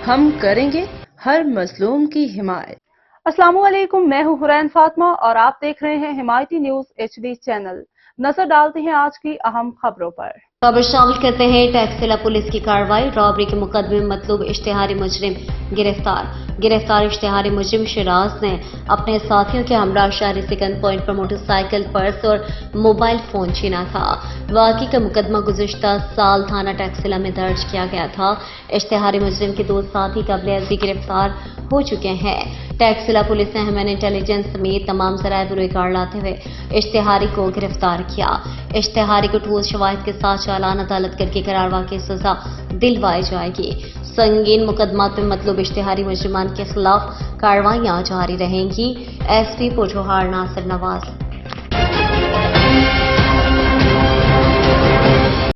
ہم کریں گے ہر مظلوم کی حمایت۔ السلام علیکم، میں ہوں حرین فاطمہ اور آپ دیکھ رہے ہیں حمایتی نیوز HD چینل۔ نظر ڈالتے ہیں آج کی اہم خبروں پر۔ خبر شامل کرتے ہیں ٹیکسلا پولیس کی کاروائی، رابری کے مقدمے میں مطلوب اشتہاری مجرم گرفتار اشتہاری مجرم شراز نے اپنے ساتھیوں کے ہمراہ شہری سیکنڈ پوائنٹ پر موٹر سائیکل، پرس اور موبائل فون چھینا تھا۔ واقعے کا مقدمہ گزشتہ سال تھانہ ٹیکسلا میں درج کیا گیا تھا۔ اشتہاری مجرم کے 2 ساتھی قبل ازیں گرفتار ہو چکے ہیں۔ ٹیکسلا پولیس نے ہیومن انٹیلیجنس سمیت تمام ذرائع بروئے کار لاتے ہوئے اشتہاری کو گرفتار کیا۔ اشتہاری کو ٹھوس شواہد کے ساتھ چالان عدالت کر کے قرار کی سزا دلوائی جائے گی۔ سنگین مقدمات میں مطلوب اشتہاری مجرمان کے خلاف کارروائیاں جاری رہیں گی۔ SP پوجوہار ناصر نواز۔